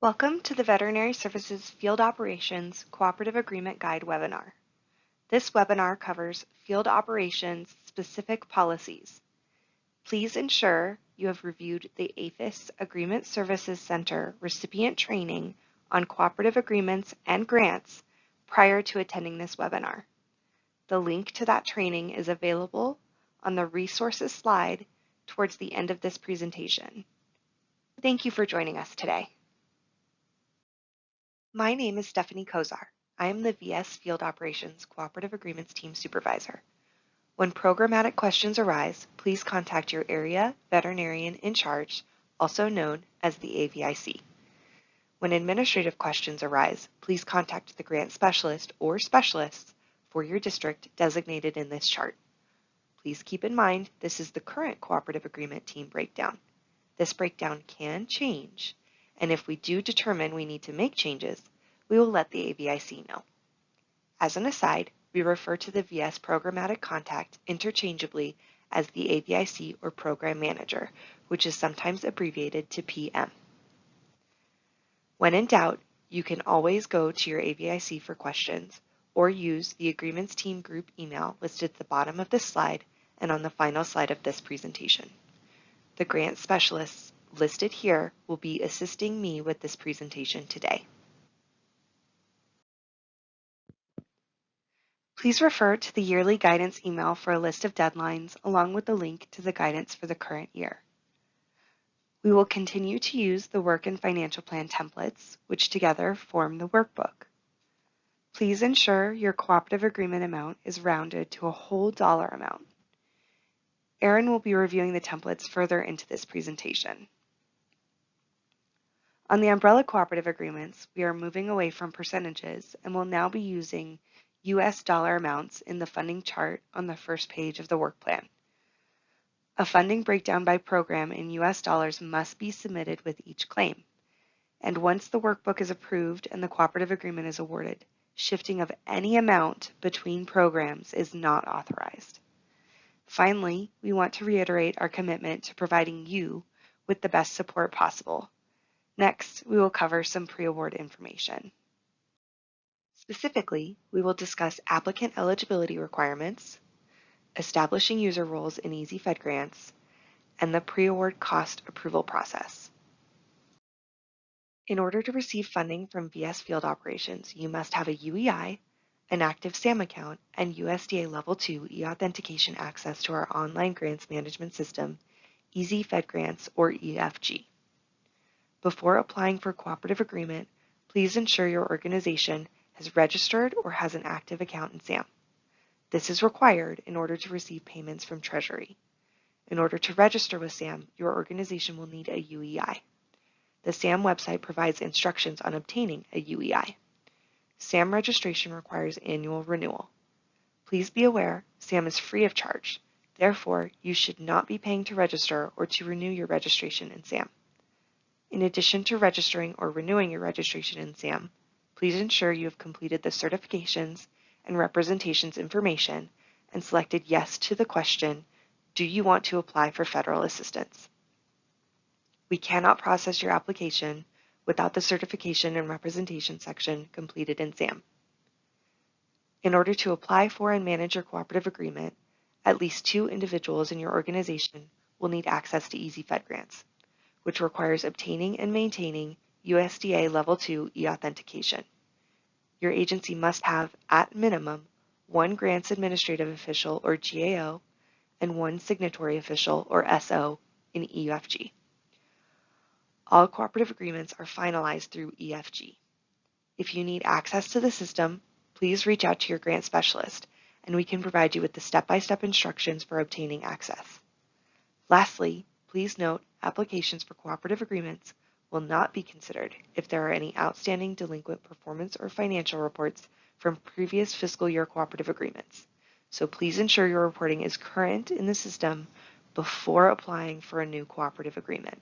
Welcome to the Veterinary Services Field Operations Cooperative Agreement Guide webinar. This webinar covers field operations specific policies. Please ensure you have reviewed the APHIS Agreement Services Center recipient training on cooperative agreements and grants prior to attending this webinar. The link to that training is available on the resources slide towards the end of this presentation. Thank you for joining us today. My name is Stephanie Kozar. I am the VS Field Operations Cooperative Agreements Team Supervisor. When programmatic questions arise, please contact your area veterinarian in charge, also known as the AVIC. When administrative questions arise, please contact the grant specialist or specialists for your district designated in this chart. Please keep in mind this is the current cooperative agreement team breakdown. This breakdown can change, and if we do determine we need to make changes, we will let the AVIC know. As an aside, we refer to the VS programmatic contact interchangeably as the AVIC or Program Manager, which is sometimes abbreviated to PM. When in doubt, you can always go to your AVIC for questions or use the Agreements Team group email listed at the bottom of this slide and on the final slide of this presentation. The grant specialists listed here will be assisting me with this presentation today. Please refer to the yearly guidance email for a list of deadlines along with the link to the guidance for the current year. We will continue to use the work and financial plan templates, which together form the workbook. Please ensure your cooperative agreement amount is rounded to a whole dollar amount. Erin will be reviewing the templates further into this presentation. On the umbrella cooperative agreements, we are moving away from percentages and will now be using US dollar amounts in the funding chart on the first page of the work plan. A funding breakdown by program in US dollars must be submitted with each claim. And once the workbook is approved and the cooperative agreement is awarded, shifting of any amount between programs is not authorized. Finally, we want to reiterate our commitment to providing you with the best support possible. Next, we will cover some pre-award information. Specifically, we will discuss applicant eligibility requirements, establishing user roles in Easy Fed grants, and the pre-award cost approval process. In order to receive funding from VS Field Operations, you must have a UEI, an active SAM account, and USDA Level 2 e-authentication access to our online grants management system, Easy Fed Grants or EFG. Before applying for cooperative agreement, please ensure your organization has registered or has an active account in SAM. This is required in order to receive payments from Treasury. In order to register with SAM, your organization will need a UEI. The SAM website provides instructions on obtaining a UEI. SAM registration requires annual renewal. Please be aware, SAM is free of charge. Therefore, you should not be paying to register or to renew your registration in SAM. In addition to registering or renewing your registration in SAM, please ensure you have completed the certifications and representations information and selected yes to the question, do you want to apply for federal assistance? We cannot process your application without the certification and representation section completed in SAM. In order to apply for and manage your cooperative agreement, at least 2 individuals in your organization will need access to Easy Fed grants, which requires obtaining and maintaining USDA Level 2 e-authentication. Your agency must have, at minimum, 1 grants administrative official or GAO and 1 signatory official or SO in EFG. All cooperative agreements are finalized through EFG. If you need access to the system, please reach out to your grant specialist and we can provide you with the step-by-step instructions for obtaining access. Lastly, please note applications for cooperative agreements will not be considered if there are any outstanding delinquent performance or financial reports from previous fiscal year cooperative agreements. So please ensure your reporting is current in the system before applying for a new cooperative agreement.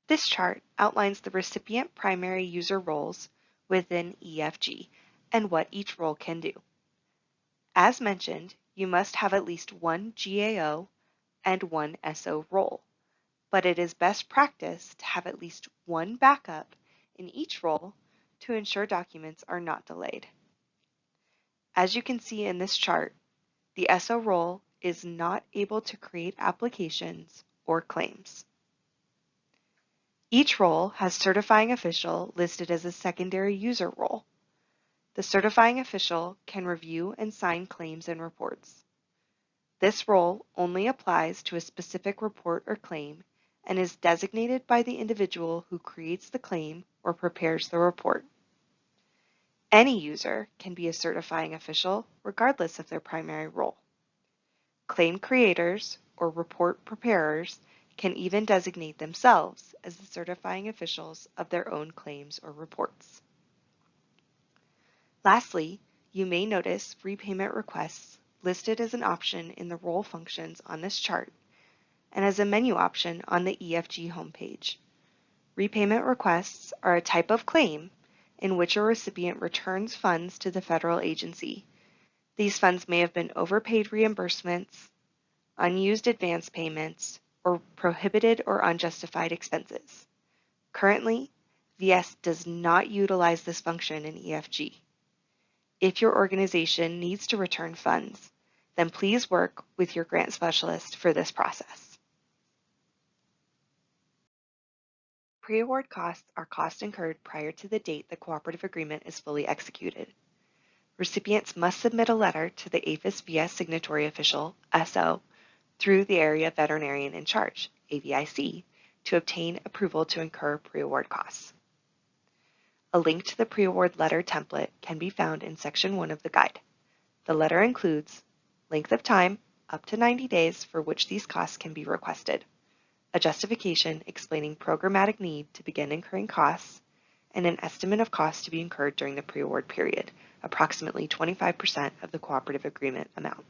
This chart outlines the recipient primary user roles within EFG and what each role can do. As mentioned, you must have at least 1 GAO and 1 SO role. but it is best practice to have at least one backup in each role to ensure documents are not delayed. As you can see in this chart, the SO role is not able to create applications or claims. Each role has certifying official listed as a secondary user role. The certifying official can review and sign claims and reports. This role only applies to a specific report or claim and is designated by the individual who creates the claim or prepares the report. Any user can be a certifying official regardless of their primary role. Claim creators or report preparers can even designate themselves as the certifying officials of their own claims or reports. Lastly, you may notice repayment requests listed as an option in the role functions on this chart and as a menu option on the EFG homepage. Repayment requests are a type of claim in which a recipient returns funds to the federal agency. These funds may have been overpaid reimbursements, unused advance payments, or prohibited or unjustified expenses. Currently, VS does not utilize this function in EFG. If your organization needs to return funds, then please work with your grant specialist for this process. Pre-award costs are costs incurred prior to the date the cooperative agreement is fully executed. Recipients must submit a letter to the APHIS VS signatory official, SO, through the Area Veterinarian in Charge, AVIC, to obtain approval to incur pre-award costs. A link to the pre-award letter template can be found in Section 1 of the guide. The letter includes length of time, up to 90 days for which these costs can be requested, a justification explaining programmatic need to begin incurring costs, and an estimate of costs to be incurred during the pre-award period, approximately 25% of the cooperative agreement amount.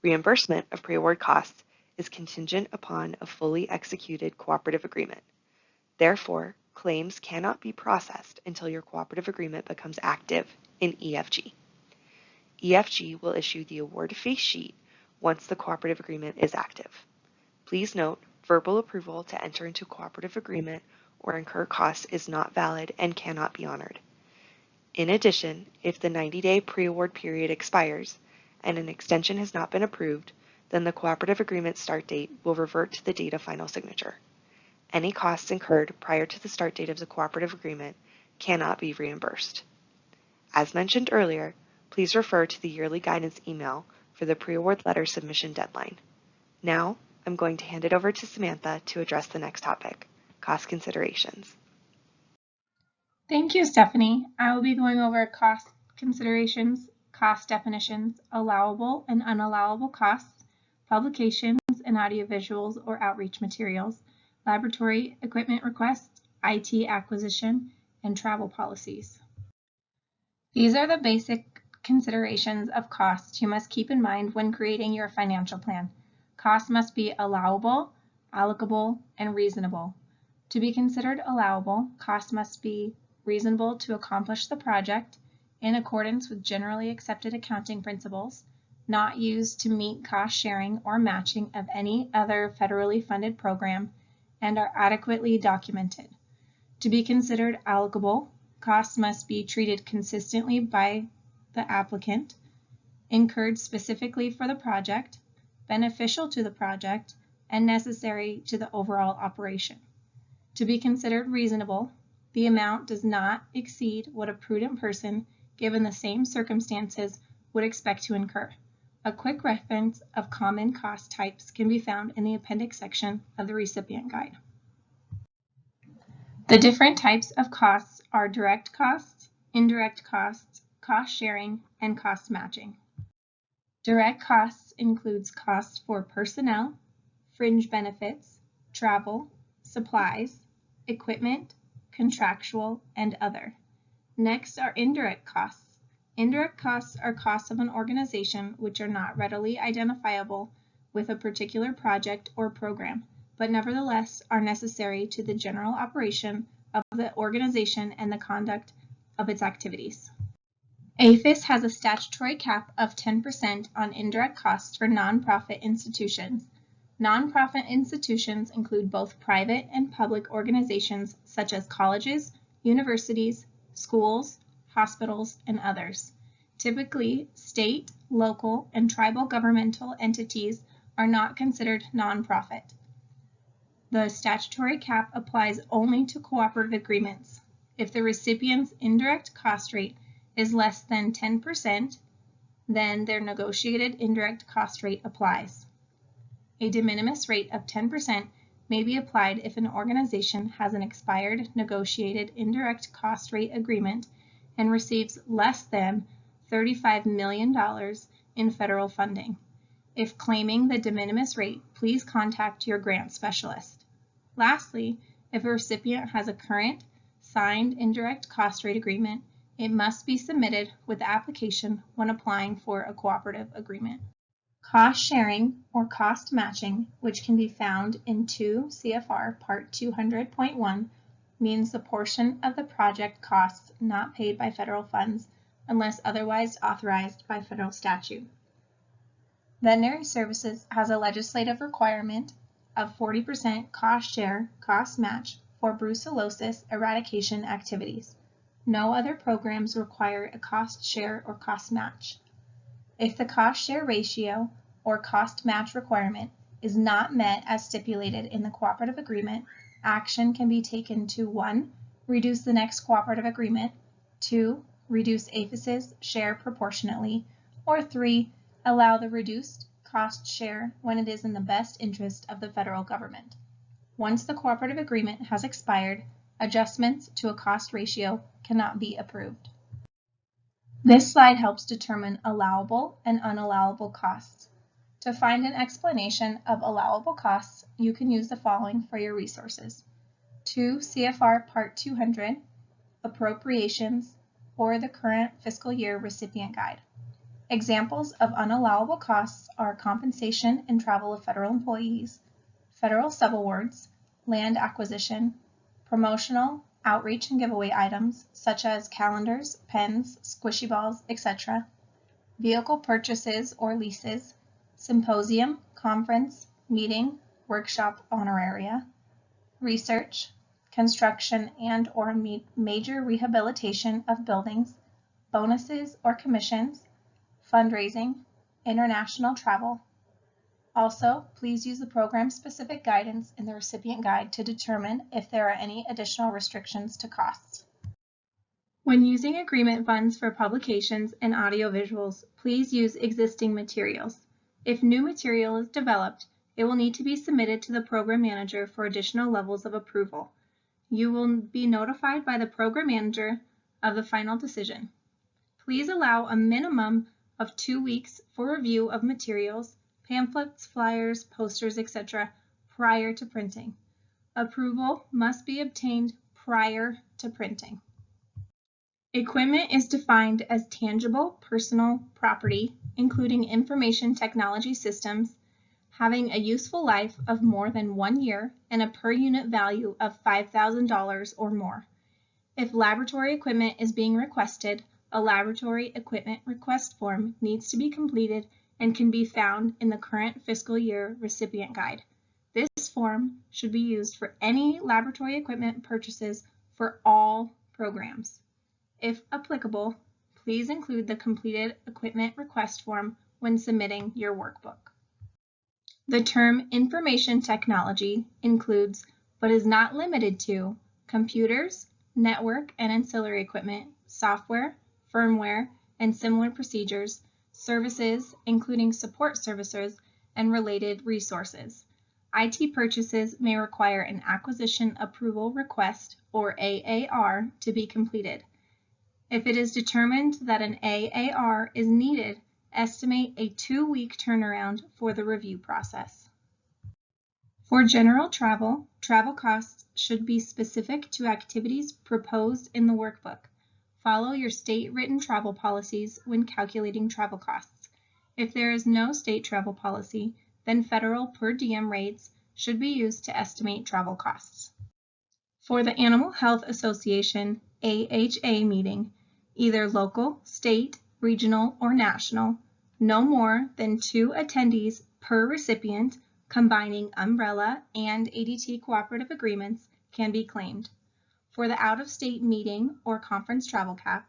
Reimbursement of pre-award costs is contingent upon a fully executed cooperative agreement. Therefore, claims cannot be processed until your cooperative agreement becomes active in EFG. EFG will issue the award fee sheet once the cooperative agreement is active. Please note, verbal approval to enter into cooperative agreement or incur costs is not valid and cannot be honored. In addition, if the 90-day pre-award period expires and an extension has not been approved, then the cooperative agreement start date will revert to the date of final signature. Any costs incurred prior to the start date of the cooperative agreement cannot be reimbursed. As mentioned earlier, please refer to the yearly guidance email for the pre-award letter submission deadline. Now, I'm going to hand it over to Samantha to address the next topic, cost considerations. Thank you, Stephanie. I will be going over cost considerations, cost definitions, allowable and unallowable costs, publications and audiovisuals or outreach materials, laboratory equipment requests, IT acquisition, and travel policies. These are the basic considerations of costs you must keep in mind when creating your financial plan. Costs must be allowable, allocable, and reasonable. To be considered allowable, costs must be reasonable to accomplish the project in accordance with generally accepted accounting principles, not used to meet cost sharing or matching of any other federally funded program, and are adequately documented. To be considered allocable, costs must be treated consistently by the applicant, incurred specifically for the project, beneficial to the project, and necessary to the overall operation. To be considered reasonable, the amount does not exceed what a prudent person, given the same circumstances, would expect to incur. A quick reference of common cost types can be found in the appendix section of the recipient guide. The different types of costs are direct costs, indirect costs, cost sharing, and cost matching. Direct costs includes costs for personnel, fringe benefits, travel, supplies, equipment, contractual, and other. Next are indirect costs. Indirect costs are costs of an organization which are not readily identifiable with a particular project or program, but nevertheless are necessary to the general operation of the organization and the conduct of its activities. APHIS has a statutory cap of 10% on indirect costs for nonprofit institutions. Nonprofit institutions include both private and public organizations such as colleges, universities, schools, hospitals, and others. Typically, state, local, and tribal governmental entities are not considered nonprofit. The statutory cap applies only to cooperative agreements. If the recipient's indirect cost rate is less than 10%, then their negotiated indirect cost rate applies. A de minimis rate of 10% may be applied if an organization has an expired negotiated indirect cost rate agreement and receives less than $35 million in federal funding. If claiming the de minimis rate, please contact your grant specialist. Lastly, if a recipient has a current signed indirect cost rate agreement, it must be submitted with the application when applying for a cooperative agreement. Cost sharing or cost matching, which can be found in 2 CFR Part 200.1, means the portion of the project costs not paid by federal funds unless otherwise authorized by federal statute. Veterinary Services has a legislative requirement of 40% cost share, cost match for brucellosis eradication activities. No other programs require a cost share or cost match. If the cost share ratio or cost match requirement is not met as stipulated in the cooperative agreement, action can be taken to 1. Reduce the next cooperative agreement, 2. Reduce APHIS's share proportionately, or 3. Allow the reduced cost share when it is in the best interest of the federal government. Once the cooperative agreement has expired, adjustments to a cost ratio cannot be approved. This slide helps determine allowable and unallowable costs. To find an explanation of allowable costs, you can use the following for your resources: 2 CFR Part 200, Appropriations, or the current fiscal year recipient guide. Examples of unallowable costs are compensation and travel of federal employees, federal subawards, land acquisition, promotional, outreach and giveaway items such as calendars, pens, squishy balls, etc., vehicle purchases or leases, symposium, conference, meeting, workshop honoraria, research, construction and/or major rehabilitation of buildings, bonuses or commissions, fundraising, international travel. Also, please use the program-specific guidance in the recipient guide to determine if there are any additional restrictions to costs. When using agreement funds for publications and audiovisuals, please use existing materials. If new material is developed, it will need to be submitted to the program manager for additional levels of approval. You will be notified by the program manager of the final decision. Please allow a minimum of 2 weeks for review of materials, pamphlets, flyers, posters, etc. prior to printing. Approval must be obtained prior to printing. Equipment is defined as tangible personal property, including information technology systems, having a useful life of more than 1 year and a per unit value of $5,000 or more. If laboratory equipment is being requested, a laboratory equipment request form needs to be completed and can be found in the current fiscal year recipient guide. This form should be used for any laboratory equipment purchases for all programs. If applicable, please include the completed equipment request form when submitting your workbook. The term information technology includes, but is not limited to, computers, network and ancillary equipment, software, firmware, and similar procedures, services, including support services, and related resources. IT purchases may require an Acquisition Approval Request, or AAR, to be completed. If it is determined that an AAR is needed, estimate a 2-week turnaround for the review process. For general travel, travel costs should be specific to activities proposed in the workbook. Follow your state-written travel policies when calculating travel costs. If there is no state travel policy, then federal per diem rates should be used to estimate travel costs. For the Animal Health Association AHA meeting, either local, state, regional, or national, no more than 2 attendees per recipient combining umbrella and ADT cooperative agreements can be claimed. For the out-of-state meeting or conference travel cap,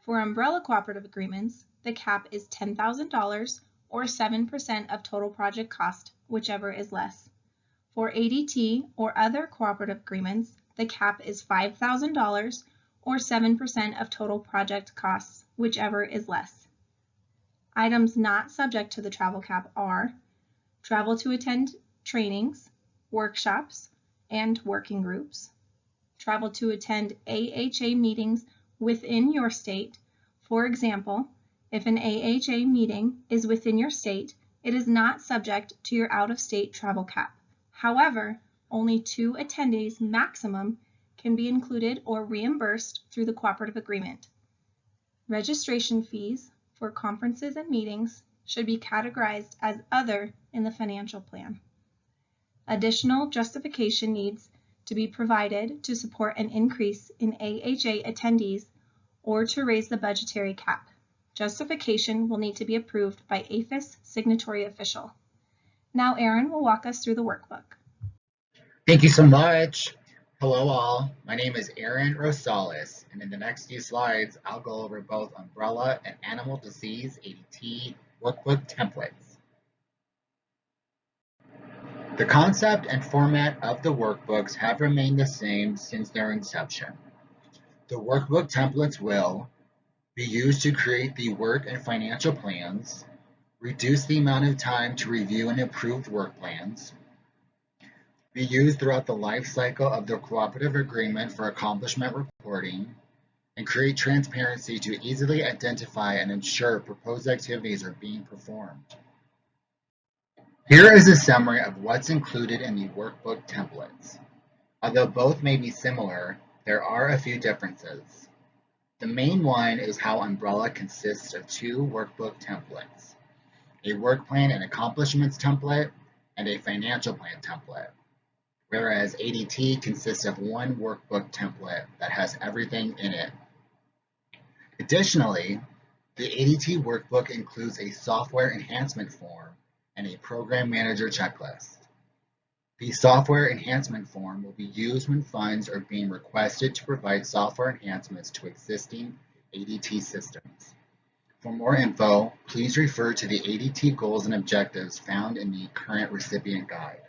for umbrella cooperative agreements, the cap is $10,000 or 7% of total project cost, whichever is less. For ADT or other cooperative agreements, the cap is $5,000 or 7% of total project costs, whichever is less. Items not subject to the travel cap are travel to attend trainings, workshops, and working groups, travel to attend AHA meetings within your state. For example, if an AHA meeting is within your state, it is not subject to your out-of-state travel cap. However, only 2 attendees maximum can be included or reimbursed through the cooperative agreement. Registration fees for conferences and meetings should be categorized as other in the financial plan. Additional justification needs to be provided to support an increase in AHA attendees or to raise the budgetary cap. Justification will need to be approved by APHIS signatory official. Now Aaron will walk us through the workbook. Thank you so much. Hello all, my name is Aaron Rosales, and in the next few slides, I'll go over both umbrella and animal disease ADT workbook templates. The concept and format of the workbooks have remained the same since their inception. The workbook templates will be used to create the work and financial plans, reduce the amount of time to review and approve work plans, be used throughout the life cycle of the cooperative agreement for accomplishment reporting, and create transparency to easily identify and ensure proposed activities are being performed. Here is a summary of what's included in the workbook templates. Although both may be similar, there are a few differences. The main one is how umbrella consists of 2 workbook templates, a work plan and accomplishments template and a financial plan template, whereas ADT consists of 1 workbook template that has everything in it. Additionally, the ADT workbook includes a software enhancement form and a program manager checklist. The software enhancement form will be used when funds are being requested to provide software enhancements to existing ADT systems. For more info, please refer to the ADT goals and objectives found in the current recipient guide.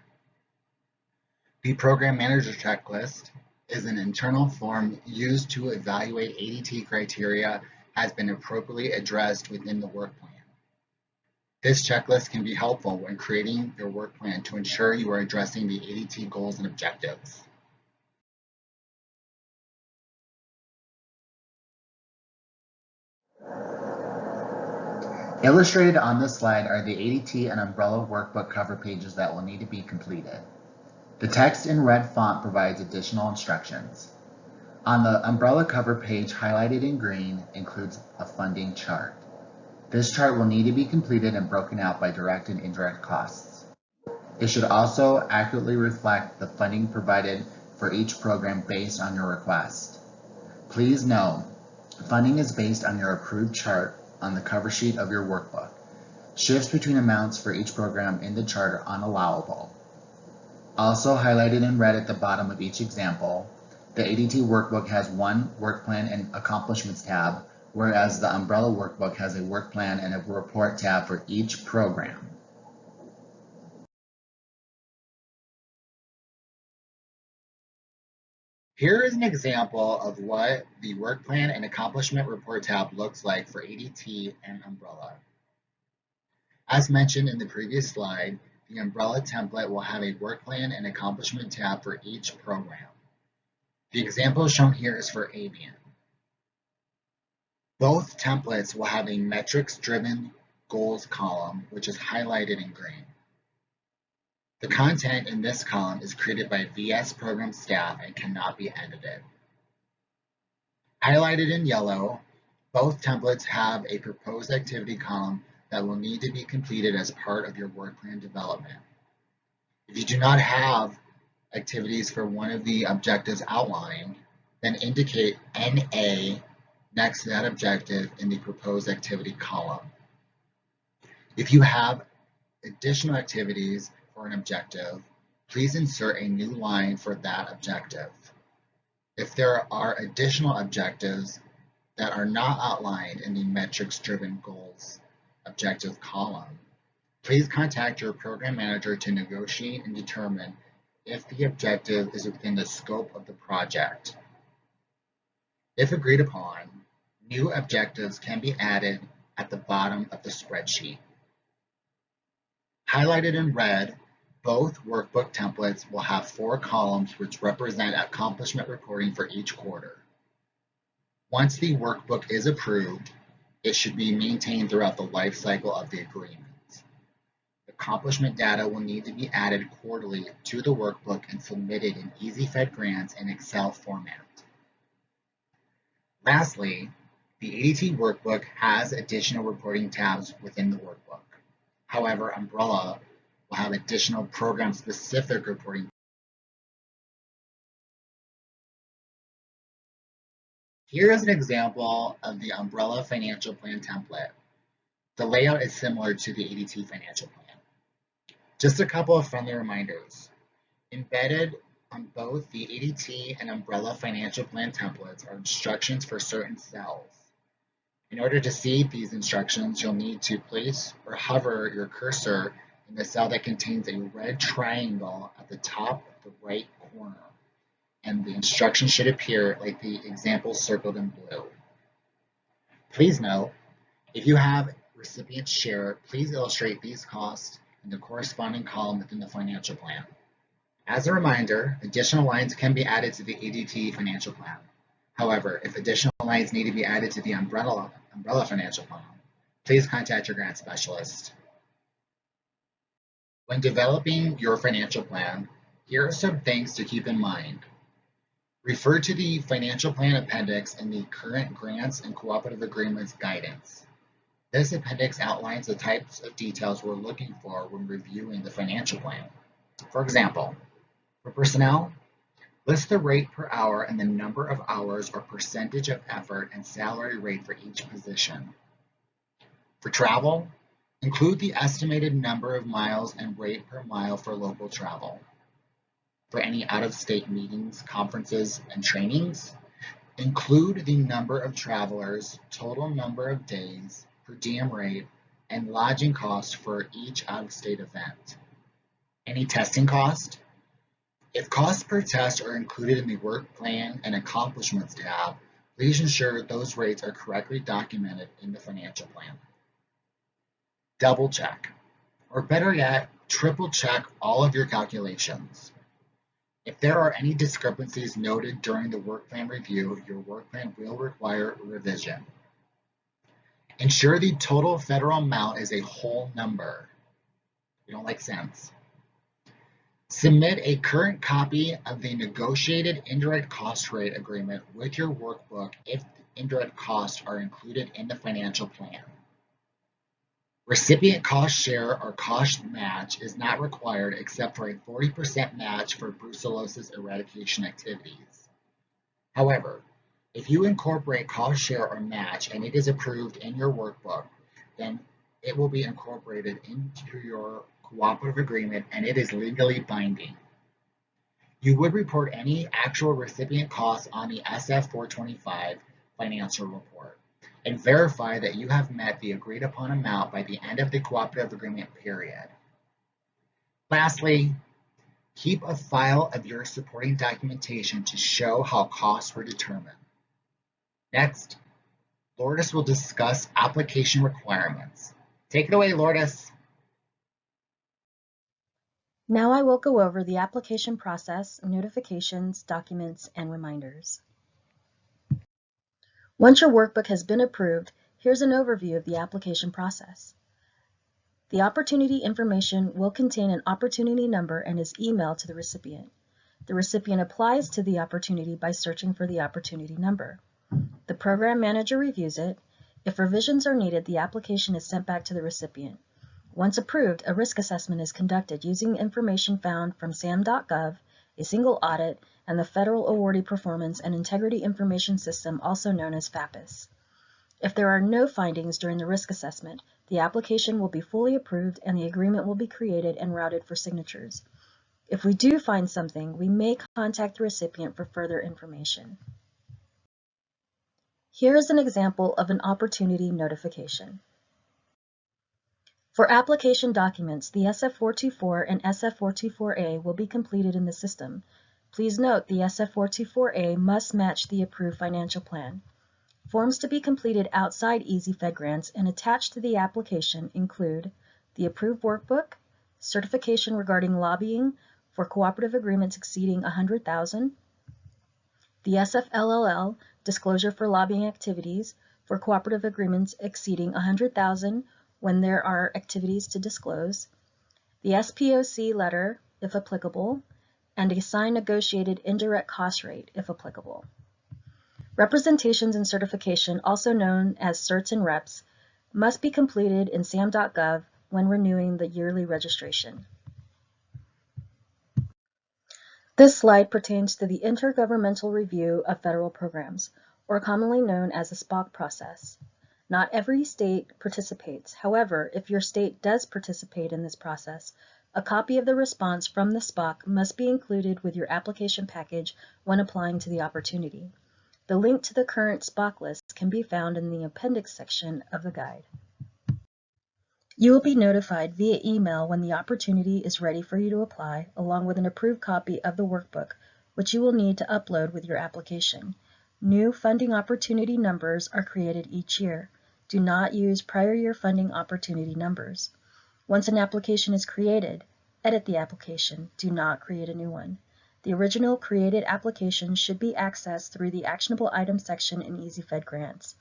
The Program Manager Checklist is an internal form used to evaluate ADT criteria has been appropriately addressed within the work plan. This checklist can be helpful when creating your work plan to ensure you are addressing the ADT goals and objectives. Illustrated on this slide are the ADT and umbrella workbook cover pages that will need to be completed. The text in red font provides additional instructions. On the umbrella cover page, highlighted in green, includes a funding chart. This chart will need to be completed and broken out by direct and indirect costs. It should also accurately reflect the funding provided for each program based on your request. Please note, funding is based on your approved chart on the cover sheet of your workbook. Shifts between amounts for each program in the chart are unallowable. Also highlighted in red at the bottom of each example, the ADT workbook has 1 work plan and accomplishments tab, whereas the umbrella workbook has a work plan and a report tab for each program. Here is an example of what the work plan and accomplishment report tab looks like for ADT and umbrella. As mentioned in the previous slide, the umbrella template will have a work plan and accomplishment tab for each program. The example shown here is for Avian. Both templates will have a metrics-driven goals column, which is highlighted in green. The content in this column is created by VS program staff and cannot be edited. Highlighted in yellow, both templates have a proposed activity column that will need to be completed as part of your work plan development. If you do not have activities for one of the objectives outlined, then indicate NA next to that objective in the proposed activity column. If you have additional activities for an objective, please insert a new line for that objective. If there are additional objectives that are not outlined in the metrics-driven goals objective column, please contact your program manager to negotiate and determine if the objective is within the scope of the project. If agreed upon, new objectives can be added at the bottom of the spreadsheet. Highlighted in red, both workbook templates will have 4 columns which represent accomplishment reporting for each quarter. Once the workbook is approved, it should be maintained throughout the life cycle of the agreement. Accomplishment data will need to be added quarterly to the workbook and submitted in EasyFed grants in Excel format. Lastly, the ADT workbook has additional reporting tabs within the workbook. However, Umbrella will have additional program-specific reporting. Here is an example of the Umbrella financial plan template. The layout is similar to the ADT financial plan. Just a couple of friendly reminders. Embedded on both the ADT and Umbrella financial plan templates are instructions for certain cells. In order to see these instructions, you'll need to place or hover your cursor in the cell that contains a red triangle at the top of the right corner, and the instructions should appear like the example circled in blue. Please note, if you have recipients share, please illustrate these costs in the corresponding column within the financial plan. As a reminder, additional lines can be added to the ADT financial plan. However, if additional lines need to be added to the Umbrella financial plan, please contact your grant specialist. When developing your financial plan, here are some things to keep in mind. Refer to the financial plan appendix in the current grants and cooperative agreements guidance. This appendix outlines the types of details we're looking for when reviewing the financial plan. For example, for personnel, list the rate per hour and the number of hours or percentage of effort and salary rate for each position. For travel, include the estimated number of miles and rate per mile for local travel. For any out-of-state meetings, conferences, and trainings, include the number of travelers, total number of days, per diem rate, and lodging costs for each out-of-state event. Any testing cost? If costs per test are included in the work plan and accomplishments tab, please ensure those rates are correctly documented in the financial plan. Double check, or better yet, triple check all of your calculations. If there are any discrepancies noted during the work plan review, your work plan will require revision. Ensure the total federal amount is a whole number. We don't like cents. Submit a current copy of the negotiated indirect cost rate agreement with your workbook if indirect costs are included in the financial plan. Recipient cost share or cost match is not required except for a 40% match for brucellosis eradication activities. However, if you incorporate cost share or match and it is approved in your workbook, then it will be incorporated into your cooperative agreement and it is legally binding. You would report any actual recipient costs on the SF-425 financial report and verify that you have met the agreed upon amount by the end of the cooperative agreement period. Lastly, keep a file of your supporting documentation to show how costs were determined. Next, Lourdes will discuss application requirements. Take it away, Lourdes. Now I will go over the application process, notifications, documents, and reminders. Once your workbook has been approved, here's an overview of the application process. The opportunity information will contain an opportunity number and is emailed to the recipient. The recipient applies to the opportunity by searching for the opportunity number. The program manager reviews it. If revisions are needed, the application is sent back to the recipient. Once approved, a risk assessment is conducted using information found from SAM.gov, a single audit, and the Federal Awardee Performance and Integrity Information System, also known as FAPIS. If there are no findings during the risk assessment, the application will be fully approved and the agreement will be created and routed for signatures. If we do find something, we may contact the recipient for further information. Here is an example of an opportunity notification. For application documents, the SF424 and SF424A will be completed in the system. Please note the SF424A must match the approved financial plan. Forms to be completed outside Easy Fed Grants and attached to the application include the approved workbook, certification regarding lobbying for cooperative agreements exceeding $100,000, the SFLLL disclosure for lobbying activities for cooperative agreements exceeding $100,000 when there are activities to disclose, the SPOC letter, if applicable, and a signed negotiated indirect cost rate, if applicable. Representations and certification, also known as certs and reps, must be completed in SAM.gov when renewing the yearly registration. This slide pertains to the Intergovernmental Review of Federal Programs, or commonly known as the SPOC process. Not every state participates. However, if your state does participate in this process, a copy of the response from the SPOC must be included with your application package when applying to the opportunity. The link to the current SPOC list can be found in the appendix section of the guide. You will be notified via email when the opportunity is ready for you to apply, along with an approved copy of the workbook, which you will need to upload with your application. New funding opportunity numbers are created each year. Do not use prior year funding opportunity numbers. Once an application is created, edit the application. Do not create a new one. The original created application should be accessed through the Actionable Items section in Easy Fed Grants.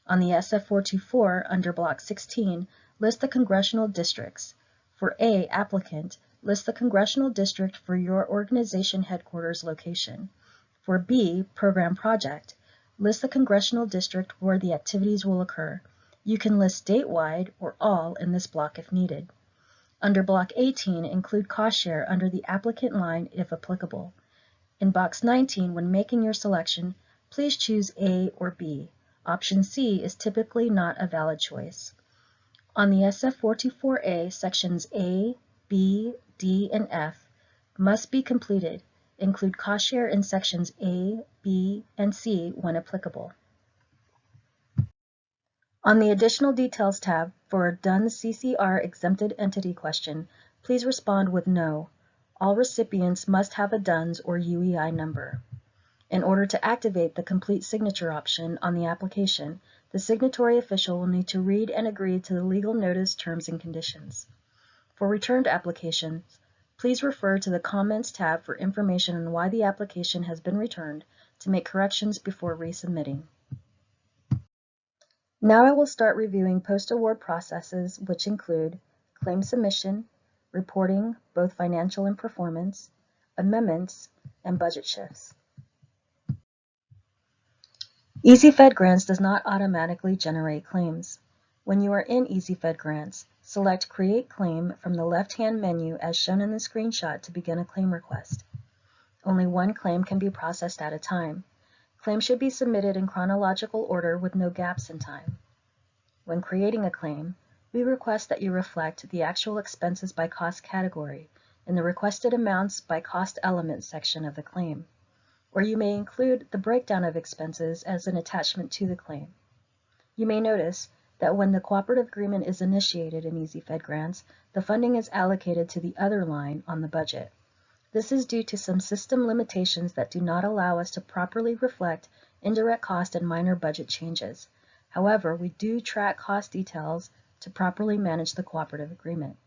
On the SF424, under Block 16, list the congressional districts. For A, Applicant, list the congressional district for your organization headquarters location. For B, Program Project, list the congressional district where the activities will occur. You can list statewide or all in this block if needed. Under Block 18, include cost share under the applicant line if applicable. In Box 19, when making your selection, please choose A or B. Option C is typically not a valid choice. On the SF424A, sections A, B, D, and F must be completed. Include cost share in sections A, B, and C when applicable. On the Additional Details tab for a done CCR exempted entity question, please respond with no. All recipients must have a DUNS or UEI number. In order to activate the complete signature option on the application, the signatory official will need to read and agree to the legal notice terms and conditions. For returned applications, please refer to the Comments tab for information on why the application has been returned to make corrections before resubmitting. Now I will start reviewing post-award processes, which include claim submission, reporting, both financial and performance, amendments, and budget shifts. Easy Fed Grants does not automatically generate claims. When you are in Easy Fed Grants, select Create Claim from the left-hand menu as shown in the screenshot to begin a claim request. Only one claim can be processed at a time. Claims should be submitted in chronological order with no gaps in time. When creating a claim, we request that you reflect the actual expenses by cost category in the Requested Amounts by Cost Element section of the claim, or you may include the breakdown of expenses as an attachment to the claim. You may notice that when the cooperative agreement is initiated in Easy Fed Grants, the funding is allocated to the other line on the budget. This is due to some system limitations that do not allow us to properly reflect indirect cost and minor budget changes. However, we do track cost details to properly manage the cooperative agreement.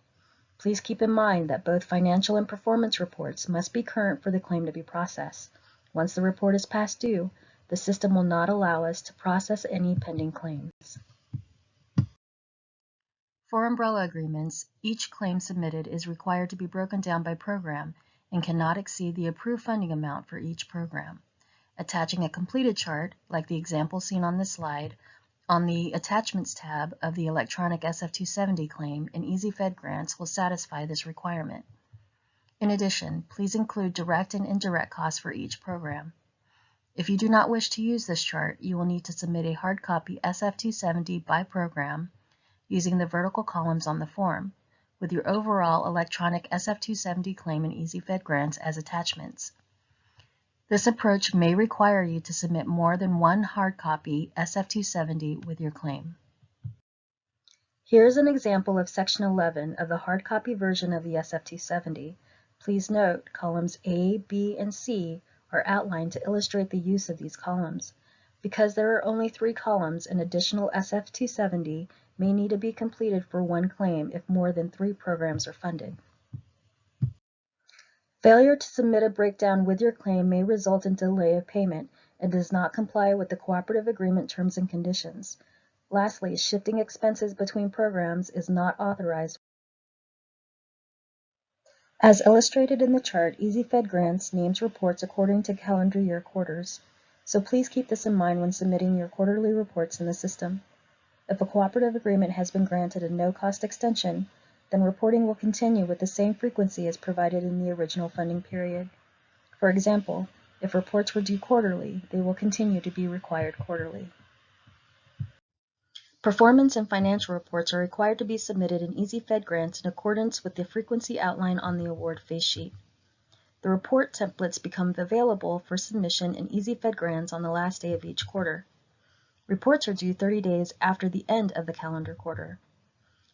Please keep in mind that both financial and performance reports must be current for the claim to be processed. Once the report is past due, the system will not allow us to process any pending claims. For umbrella agreements, each claim submitted is required to be broken down by program and cannot exceed the approved funding amount for each program. Attaching a completed chart, like the example seen on this slide, on the Attachments tab of the electronic SF270 claim in Easy Fed Grants will satisfy this requirement. In addition, please include direct and indirect costs for each program. If you do not wish to use this chart, you will need to submit a hard copy SF270 by program using the vertical columns on the form, with your overall electronic SF-270 claim and EasyFed grants as attachments. This approach may require you to submit more than one hard copy SF-270 with your claim. Here's an example of Section 11 of the hard copy version of the SF-270. Please note, columns A, B, and C are outlined to illustrate the use of these columns. Because there are only 3 columns, an additional SF-270 may need to be completed for one claim if more than 3 programs are funded. Failure to submit a breakdown with your claim may result in delay of payment and does not comply with the cooperative agreement terms and conditions. Lastly, shifting expenses between programs is not authorized. As illustrated in the chart, EasyFed grants names reports according to calendar year quarters, so please keep this in mind when submitting your quarterly reports in the system. If a cooperative agreement has been granted a no-cost extension, then reporting will continue with the same frequency as provided in the original funding period. For example, if reports were due quarterly, they will continue to be required quarterly. Performance and financial reports are required to be submitted in EasyFed grants in accordance with the frequency outline on the award phase sheet. The report templates become available for submission in EasyFed grants on the last day of each quarter. Reports are due 30 days after the end of the calendar quarter,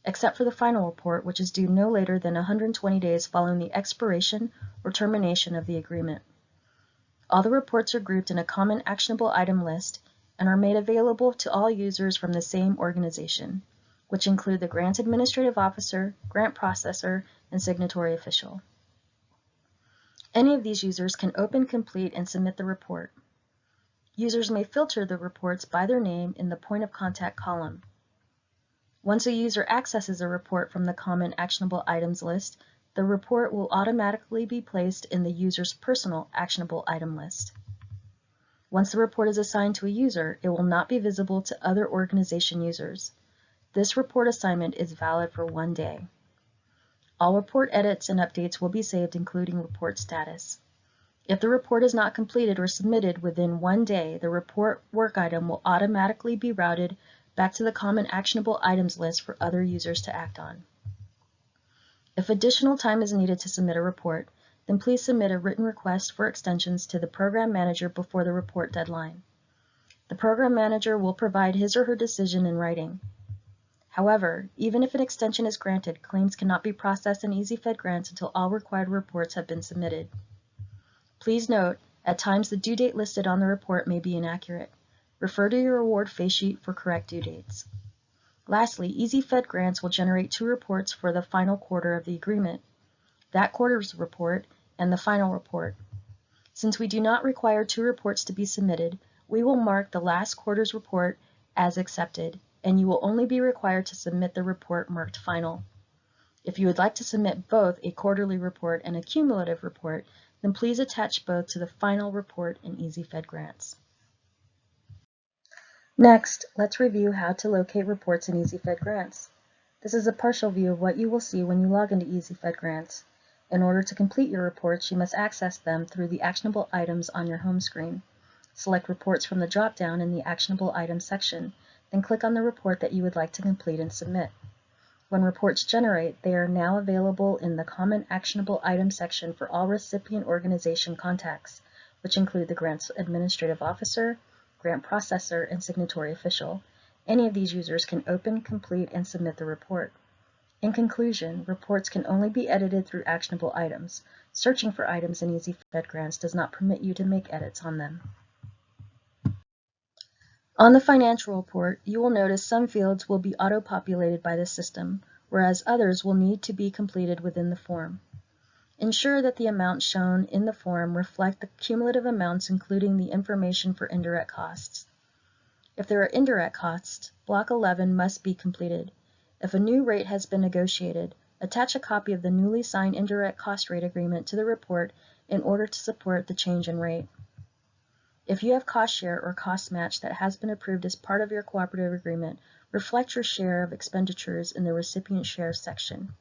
except for the final report, which is due no later than 120 days following the expiration or termination of the agreement. All the reports are grouped in a common actionable item list and are made available to all users from the same organization, which include the grant administrative officer, grant processor, and signatory official. Any of these users can open, complete, and submit the report. Users may filter the reports by their name in the point of contact column. Once a user accesses a report from the common actionable items list, the report will automatically be placed in the user's personal actionable item list. Once the report is assigned to a user, it will not be visible to other organization users. This report assignment is valid for 1 day. All report edits and updates will be saved, including report status. If the report is not completed or submitted within 1 day, the report work item will automatically be routed back to the common actionable items list for other users to act on. If additional time is needed to submit a report, then please submit a written request for extensions to the program manager before the report deadline. The program manager will provide his or her decision in writing. However, even if an extension is granted, claims cannot be processed in EasyFed grants until all required reports have been submitted. Please note, at times the due date listed on the report may be inaccurate. Refer to your award phase sheet for correct due dates. Lastly, EasyFed grants will generate 2 reports for the final quarter of the agreement, that quarter's report and the final report. Since we do not require 2 reports to be submitted, we will mark the last quarter's report as accepted, and you will only be required to submit the report marked final. If you would like to submit both a quarterly report and a cumulative report, then please attach both to the final report in EasyFed grants. Next, let's review how to locate reports in EasyFed grants. This is a partial view of what you will see when you log into EasyFed grants. In order to complete your reports, you must access them through the actionable items on your home screen. Select Reports from the drop-down in the Actionable Items section, then click on the report that you would like to complete and submit. When reports generate, they are now available in the Common Actionable Items section for all recipient organization contacts, which include the grant's administrative officer, grant processor, and signatory official. Any of these users can open, complete, and submit the report. In conclusion, reports can only be edited through actionable items. Searching for items in EasyFed grants does not permit you to make edits on them. On the financial report, you will notice some fields will be auto-populated by the system, whereas others will need to be completed within the form. Ensure that the amounts shown in the form reflect the cumulative amounts, including the information for indirect costs. If there are indirect costs, Block 11 must be completed. If a new rate has been negotiated, attach a copy of the newly signed indirect cost rate agreement to the report in order to support the change in rate. If you have cost share or cost match that has been approved as part of your cooperative agreement, reflect your share of expenditures in the recipient share section.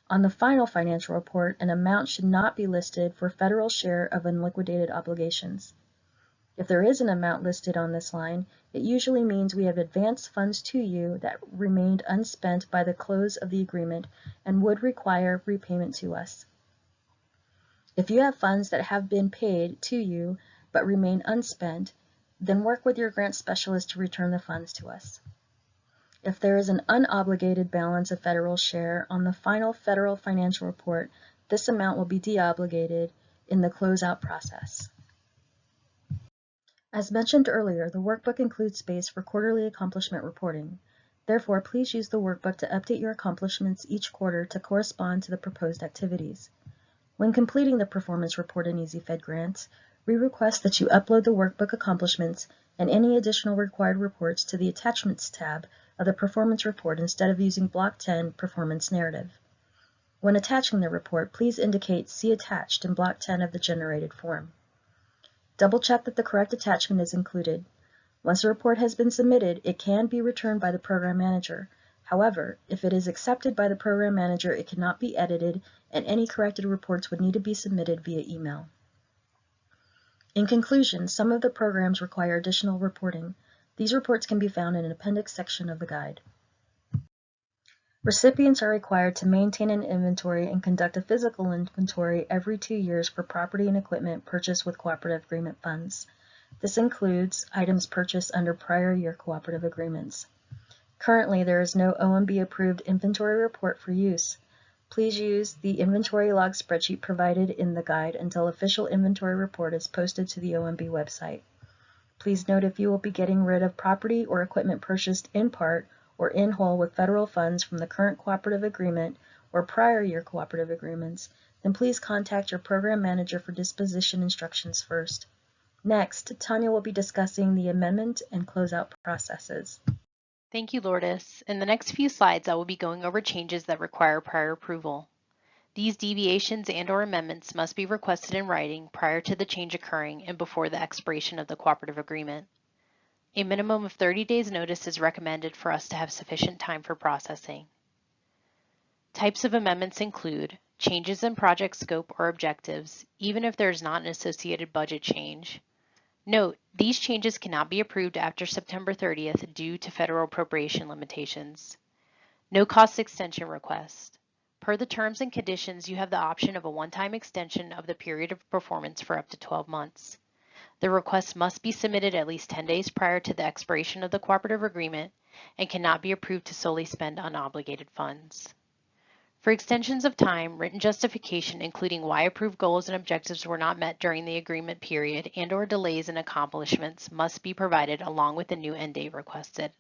On the final financial report, an amount should not be listed for federal share of unliquidated obligations. If there is an amount listed on this line, it usually means we have advanced funds to you that remained unspent by the close of the agreement and would require repayment to us. If you have funds that have been paid to you but remain unspent, then work with your grant specialist to return the funds to us. If there is an unobligated balance of federal share on the final federal financial report, this amount will be deobligated in the closeout process. As mentioned earlier, the workbook includes space for quarterly accomplishment reporting. Therefore, please use the workbook to update your accomplishments each quarter to correspond to the proposed activities. When completing the performance report in EasyFed grants, we request that you upload the workbook accomplishments and any additional required reports to the Attachments tab of the performance report instead of using Block 10 Performance Narrative. When attaching the report, please indicate See Attached in Block 10 of the generated form. Double-check that the correct attachment is included. Once a report has been submitted, it can be returned by the program manager. However, if it is accepted by the program manager, it cannot be edited, and any corrected reports would need to be submitted via email. In conclusion, some of the programs require additional reporting. These reports can be found in an appendix section of the guide. Recipients are required to maintain an inventory and conduct a physical inventory every 2 years for property and equipment purchased with cooperative agreement funds. This includes items purchased under prior year cooperative agreements. Currently, there is no OMB approved inventory report for use. Please use the inventory log spreadsheet provided in the guide until official inventory report is posted to the OMB website. Please note if you will be getting rid of property or equipment purchased in part or in whole with federal funds from the current cooperative agreement or prior year cooperative agreements, then please contact your program manager for disposition instructions first. Next, Tanya will be discussing the amendment and closeout processes. Thank you, Lourdes. In the next few slides, I will be going over changes that require prior approval. These deviations and/or amendments must be requested in writing prior to the change occurring and before the expiration of the cooperative agreement. A minimum of 30 days notice is recommended for us to have sufficient time for processing. Types of amendments include changes in project scope or objectives, even if there is not an associated budget change. Note, these changes cannot be approved after September 30th due to federal appropriation limitations. No cost extension request. Per the terms and conditions, you have the option of a one-time extension of the period of performance for up to 12 months. The request must be submitted at least 10 days prior to the expiration of the cooperative agreement and cannot be approved to solely spend unobligated funds. For extensions of time, written justification including why approved goals and objectives were not met during the agreement period and/or delays in accomplishments must be provided along with the new end date requested.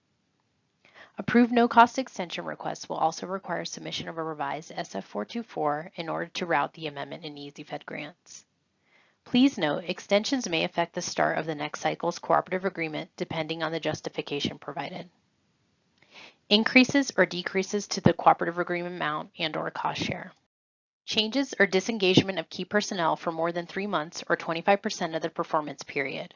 Approved no-cost extension requests will also require submission of a revised SF424 in order to route the amendment in EasyFed grants. Please note, extensions may affect the start of the next cycle's cooperative agreement depending on the justification provided. Increases or decreases to the cooperative agreement amount and/or cost share. Changes or disengagement of key personnel for more than 3 months or 25% of the performance period.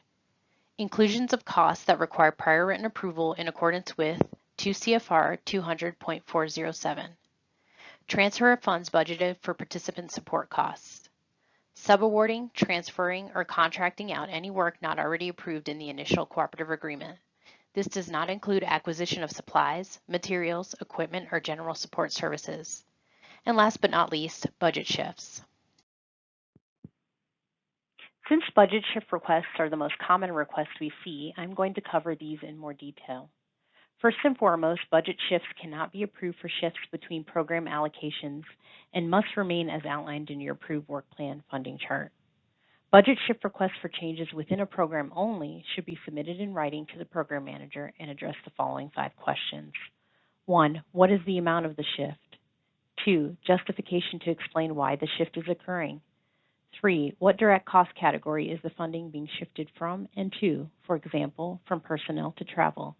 Inclusions of costs that require prior written approval in accordance with 2 CFR 200.407. Transfer of funds budgeted for participant support costs. Subawarding, transferring, or contracting out any work not already approved in the initial cooperative agreement. This does not include acquisition of supplies, materials, equipment, or general support services. And last but not least, budget shifts. Since budget shift requests are the most common requests we see, I'm going to cover these in more detail. First and foremost, budget shifts cannot be approved for shifts between program allocations and must remain as outlined in your approved work plan funding chart. Budget shift requests for changes within a program only should be submitted in writing to the program manager and address the following 5 questions. 1. What is the amount of the shift? 2. Justification to explain why the shift is occurring. 3. What direct cost category is the funding being shifted from and to, for example, from personnel to travel?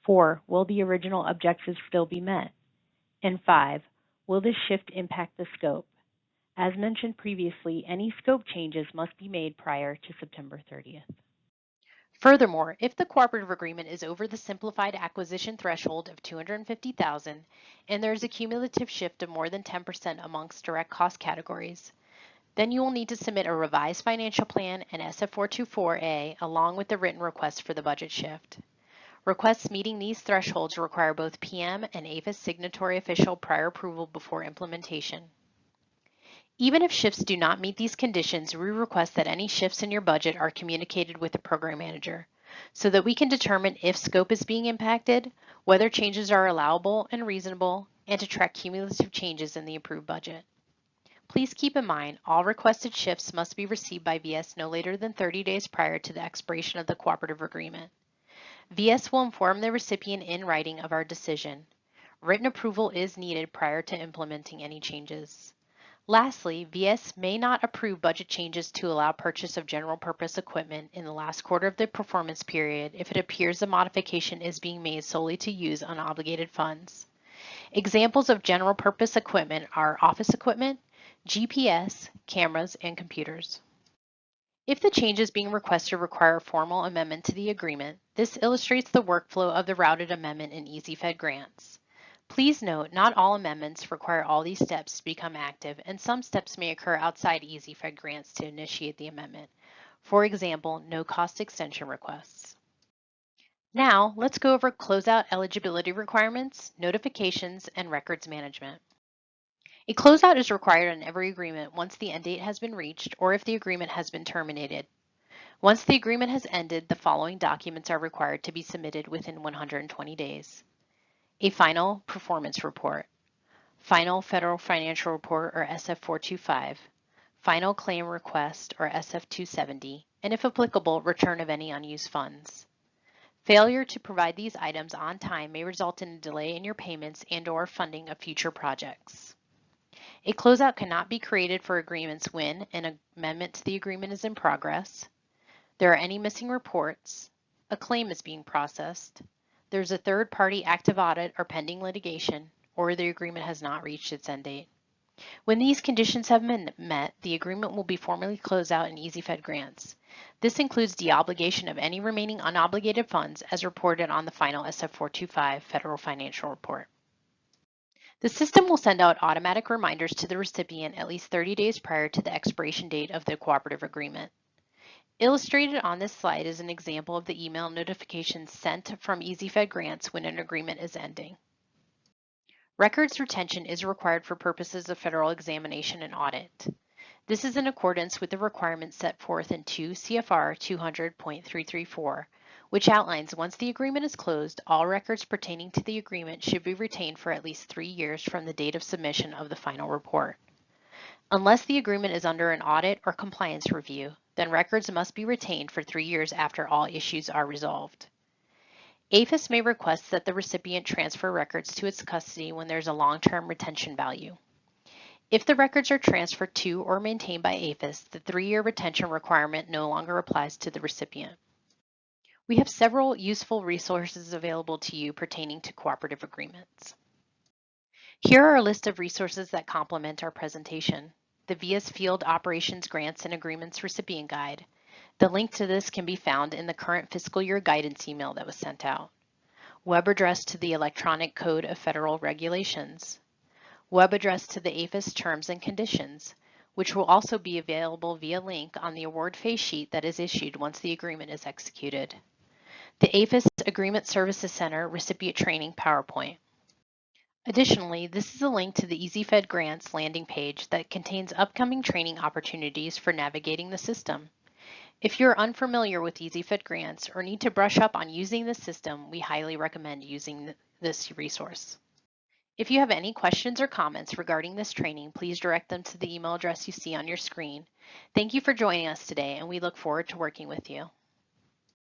4. Will the original objectives still be met? And 5. Will this shift impact the scope? As mentioned previously, any scope changes must be made prior to September 30th. Furthermore, if the cooperative agreement is over the simplified acquisition threshold of $250,000 and there is a cumulative shift of more than 10% amongst direct cost categories, Then you will need to submit a revised financial plan and SF424A along with the written request for the budget shift. Requests meeting these thresholds require both PM and APHIS signatory official prior approval before implementation. Even if shifts do not meet these conditions, we request that any shifts in your budget are communicated with the program manager so that we can determine if scope is being impacted, whether changes are allowable and reasonable, and to track cumulative changes in the approved budget. Please keep in mind, all requested shifts must be received by VS no later than 30 days prior to the expiration of the cooperative agreement. VS will inform the recipient in writing of our decision. Written approval is needed prior to implementing any changes. Lastly, VS may not approve budget changes to allow purchase of general purpose equipment in the last quarter of the performance period if it appears the modification is being made solely to use unobligated funds. Examples of general purpose equipment are office equipment, GPS, cameras, and computers. If the changes being requested require a formal amendment to the agreement, this illustrates the workflow of the routed amendment in EasyFed grants. Please note, not all amendments require all these steps to become active, and some steps may occur outside EasyFed grants to initiate the amendment. For example, no-cost extension requests. Now, let's go over closeout eligibility requirements, notifications, and records management. A closeout is required on every agreement once the end date has been reached or if the agreement has been terminated. Once the agreement has ended, the following documents are required to be submitted within 120 days. A final performance report, final federal financial report or SF425, final claim request or SF270, and if applicable, return of any unused funds. Failure to provide these items on time may result in a delay in your payments and/or funding of future projects. A closeout cannot be created for agreements when an amendment to the agreement is in progress, there are any missing reports, a claim is being processed, there's a third-party active audit or pending litigation, or the agreement has not reached its end date. When these conditions have been met, the agreement will be formally closed out in EasyFed grants. This includes the obligation of any remaining unobligated funds as reported on the final SF425 Federal Financial Report. The system will send out automatic reminders to the recipient at least 30 days prior to the expiration date of the cooperative agreement. Illustrated on this slide is an example of the email notifications sent from EasyFed grants when an agreement is ending. Records retention is required for purposes of federal examination and audit. This is in accordance with the requirements set forth in 2 CFR 200.334, which outlines once the agreement is closed, all records pertaining to the agreement should be retained for at least 3 years from the date of submission of the final report. Unless the agreement is under an audit or compliance review, then records must be retained for 3 years after all issues are resolved. APHIS may request that the recipient transfer records to its custody when there's a long-term retention value. If the records are transferred to or maintained by APHIS, the 3-year retention requirement no longer applies to the recipient. We have several useful resources available to you pertaining to cooperative agreements. Here are a list of resources that complement our presentation. The VS Field Operations Grants and Agreements Recipient Guide. The link to this can be found in the current fiscal year guidance email that was sent out. Web address to the Electronic Code of Federal Regulations. Web address to the APHIS Terms and Conditions, which will also be available via link on the award phase sheet that is issued once the agreement is executed. The APHIS Agreement Services Center Recipient Training PowerPoint. Additionally, this is a link to the EasyFed Grants landing page that contains upcoming training opportunities for navigating the system. If you're unfamiliar with EasyFed Grants or need to brush up on using the system, we highly recommend using this resource. If you have any questions or comments regarding this training, please direct them to the email address you see on your screen. Thank you for joining us today, and we look forward to working with you.